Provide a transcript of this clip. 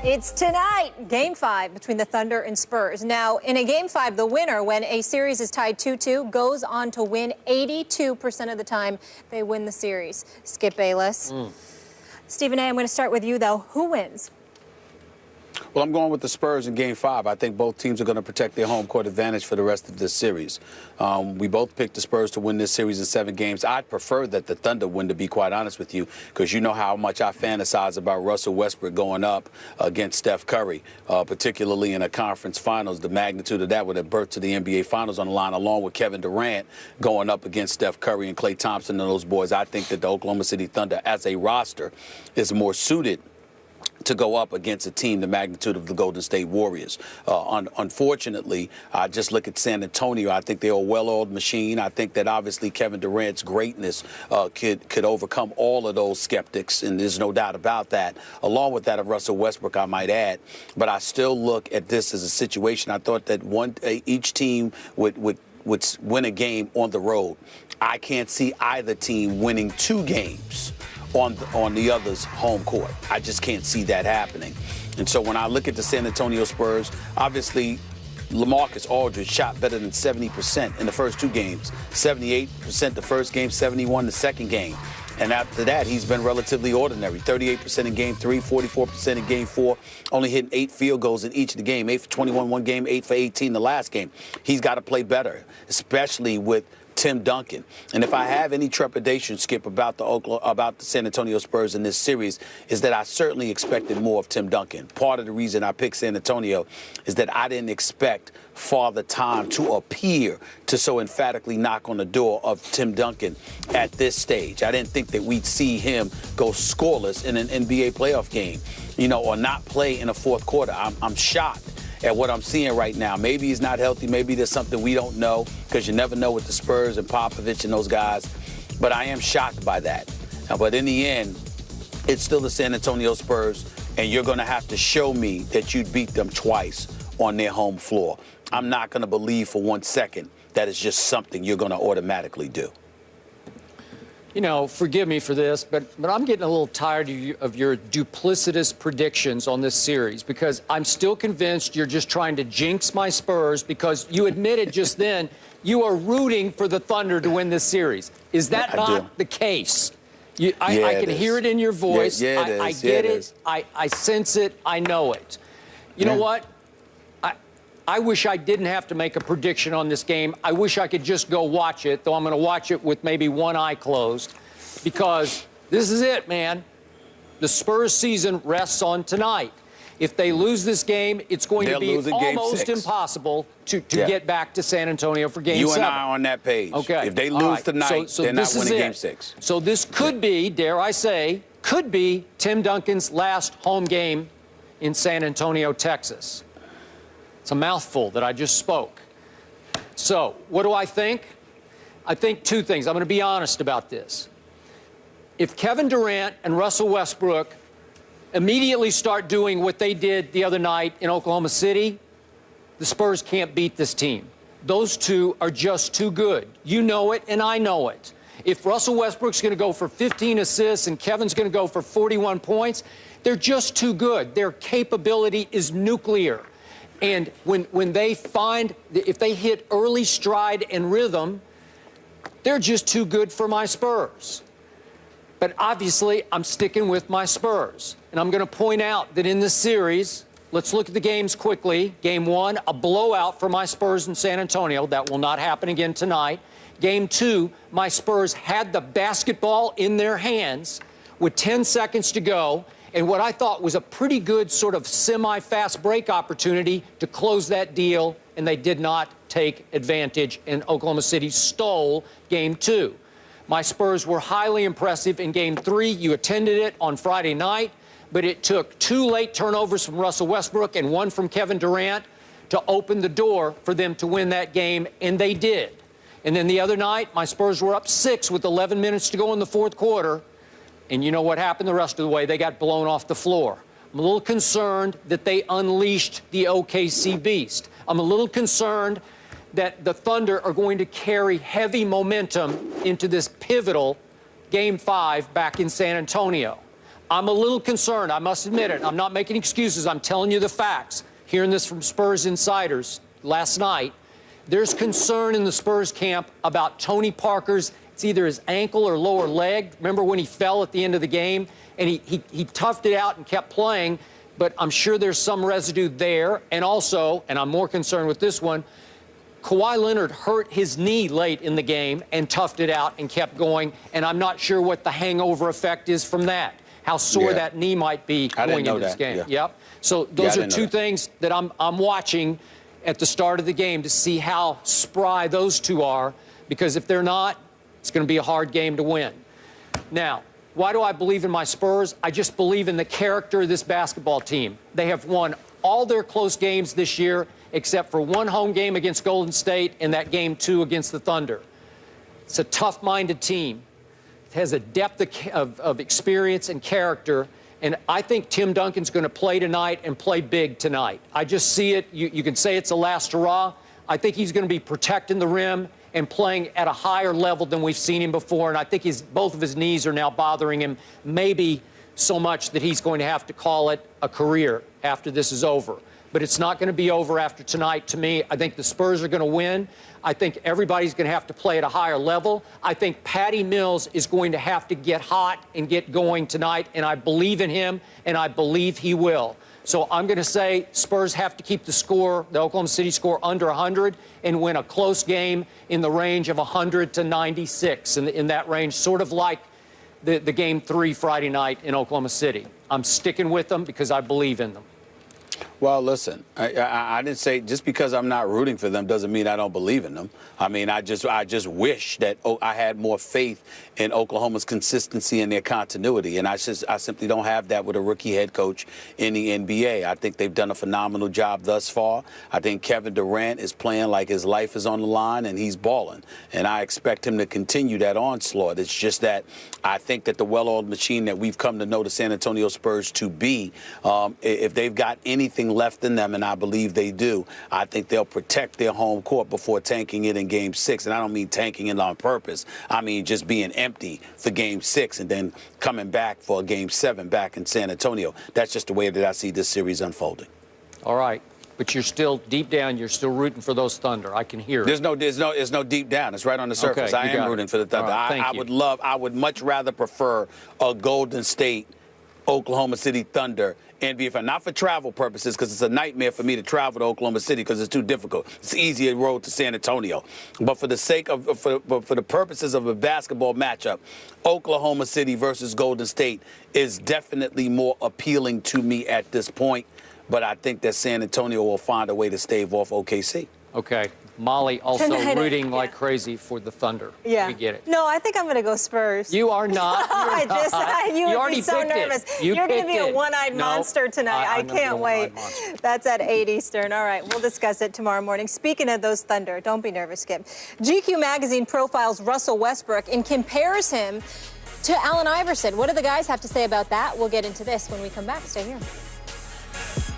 It's tonight, Game 5 between the Thunder and Spurs. Now, in a Game 5, the winner, when a series is tied 2-2, goes on to win 82% of the time they win the series. Skip Bayless. Stephen A., I'm going to start with you, though. Who wins? Well, I'm going with the Spurs in Game 5. I think both teams are going to protect their home court advantage for the rest of this series. We both picked the Spurs to win this series in 7 games. I'd prefer that the Thunder win, to be quite honest with you, because you know how much I fantasize about Russell Westbrook going up against Steph Curry, particularly in a conference finals. The magnitude of that would have birthed to the NBA Finals on the line, along with Kevin Durant going up against Steph Curry and Klay Thompson and those boys. I think that the Oklahoma City Thunder, as a roster, is more suited to go up against a team the magnitude of the Golden State Warriors. Unfortunately, I just look at San Antonio. I think they're a well-oiled machine. I think that obviously Kevin Durant's greatness could overcome all of those skeptics, and there's no doubt about that, along with that of Russell Westbrook, I might add. But I still look at this as a situation. I thought that each team would win a game on the road. I can't see either team winning 2 games on the other's home court. I just can't see that happening. And so when I look at the San Antonio Spurs, obviously LaMarcus Aldridge shot better than 70% in the first 2 games. 78% the first game, 71% the second game. And after that, he's been relatively ordinary. 38% in Game 3, 44% in Game 4, only hitting 8 field goals in each of the game. 8 for 21 one game, 8 for 18 the last game. He's got to play better, especially with Tim Duncan. And if I have any trepidation, Skip, about the San Antonio Spurs in this series, is that I certainly expected more of Tim Duncan. Part of the reason I picked San Antonio is that I didn't expect Father Time to appear to so emphatically knock on the door of Tim Duncan at this stage. I didn't think that we'd see him go scoreless in an NBA playoff game, or not play in a fourth quarter. I'm shocked at what I'm seeing right now. Maybe he's not healthy. Maybe there's something we don't know, because you never know with the Spurs and Popovich and those guys. But I am shocked by that. But in the end, it's still the San Antonio Spurs, and you're going to have to show me that you'd beat them twice on their home floor. I'm not going to believe for 1 second that it's just something you're going to automatically do. Forgive me for this, but I'm getting a little tired of your duplicitous predictions on this series, because I'm still convinced you're just trying to jinx my Spurs, because you admitted just then you are rooting for the Thunder to win this series. Is that not the case? I can hear it in your voice. I get it. I sense it. I know it. You know what? I wish I didn't have to make a prediction on this game. I wish I could just go watch it, though I'm going to watch it with maybe one eye closed, because this is it, man. The Spurs season rests on tonight. If they lose this game, it's going to be almost impossible to get back to San Antonio for Game 7. You and I are on that page. Okay. If they lose tonight, they're not winning Game 6. So this could be, dare I say, could be Tim Duncan's last home game in San Antonio, Texas. It's a mouthful that I just spoke. So what do I think? I think 2 things. I'm going to be honest about this. If Kevin Durant and Russell Westbrook immediately start doing what they did the other night in Oklahoma City, the Spurs can't beat this team. Those 2 are just too good. You know it, and I know it. If Russell Westbrook's going to go for 15 assists and Kevin's going to go for 41 points, they're just too good. Their capability is nuclear. And when they if they hit early stride and rhythm, they're just too good for my Spurs. But obviously, I'm sticking with my Spurs. And I'm going to point out that in this series, let's look at the games quickly. Game 1, a blowout for my Spurs in San Antonio. That will not happen again tonight. Game 2, my Spurs had the basketball in their hands with 10 seconds to go, and what I thought was a pretty good sort of semi-fast break opportunity to close that deal, and they did not take advantage, and Oklahoma City stole Game 2. My Spurs were highly impressive in Game 3. You attended it on Friday night, but it took 2 late turnovers from Russell Westbrook and 1 from Kevin Durant to open the door for them to win that game, and they did. And then the other night, my Spurs were up 6 with 11 minutes to go in the fourth quarter. And you know what happened the rest of the way? They got blown off the floor. I'm a little concerned that they unleashed the OKC beast. I'm a little concerned that the Thunder are going to carry heavy momentum into this pivotal Game 5 back in San Antonio. I'm a little concerned. I must admit it. I'm not making excuses. I'm telling you the facts. Hearing this from Spurs insiders last night, there's concern in the Spurs camp about Tony Parker's, it's either his ankle or lower leg. Remember when he fell at the end of the game? And he toughed it out and kept playing, but I'm sure there's some residue there. And also, and I'm more concerned with this one, Kawhi Leonard hurt his knee late in the game and toughed it out and kept going, and I'm not sure what the hangover effect is from that, how sore that knee might be going into this game. Yep. So those are two things that I'm watching at the start of the game to see how spry those two are, because if they're not, it's going to be a hard game to win. Now, why do I believe in my Spurs? I just believe in the character of this basketball team. They have won all their close games this year, except for one home game against Golden State and that game 2 against the Thunder. It's a tough-minded team. It has a depth of experience and character, and I think Tim Duncan's going to play tonight and play big tonight. I just see it. You can say it's a last hurrah. I think he's going to be protecting the rim and playing at a higher level than we've seen him before, and I think both of his knees are now bothering him, maybe so much that he's going to have to call it a career after this is over. But it's not going to be over after tonight to me. I think the Spurs are going to win. I think everybody's going to have to play at a higher level. I think Patty Mills is going to have to get hot and get going tonight, and I believe in him, and I believe he will. So I'm going to say Spurs have to keep the score, the Oklahoma City score, under 100 and win a close game in the range of 100 to 96, in that range, sort of like the Game 3 Friday night in Oklahoma City. I'm sticking with them because I believe in them. Well, listen, I didn't say just because I'm not rooting for them doesn't mean I don't believe in them. I mean, I just wish that I had more faith in Oklahoma's consistency and their continuity, and I simply don't have that with a rookie head coach in the NBA. I think they've done a phenomenal job thus far. I think Kevin Durant is playing like his life is on the line, and he's balling, and I expect him to continue that onslaught. It's just that I think that the well-oiled machine that we've come to know the San Antonio Spurs to be, if they've got anything left in them, and I believe they do, I think they'll protect their home court before tanking it in Game 6. And I don't mean tanking it on purpose. I mean just being empty for Game 6 and then coming back for Game 7 back in San Antonio. That's just the way that I see this series unfolding. All right. But you're still, deep down, you're still rooting for those Thunder. I can hear it. There's no deep down. It's right on the surface. Okay, I am rooting for the Thunder. Right, I would much rather prefer a Golden State, Oklahoma City Thunder NBA, not for travel purposes, because it's a nightmare for me to travel to Oklahoma City because it's too difficult. It's easier road to San Antonio. But for the sake of, for the purposes of a basketball matchup, Oklahoma City versus Golden State is definitely more appealing to me at this point. But I think that San Antonio will find a way to stave off OKC. Okay. Molly also rooting like crazy for the Thunder. Yeah. We get it. No, I think I'm going to go Spurs. You are not. You would be so nervous. You're going to be a one-eyed monster tonight. I can't wait. That's at 8 Eastern. All right, we'll discuss it tomorrow morning. Speaking of those Thunder, don't be nervous, Skip. GQ magazine profiles Russell Westbrook and compares him to Allen Iverson. What do the guys have to say about that? We'll get into this when we come back. Stay here.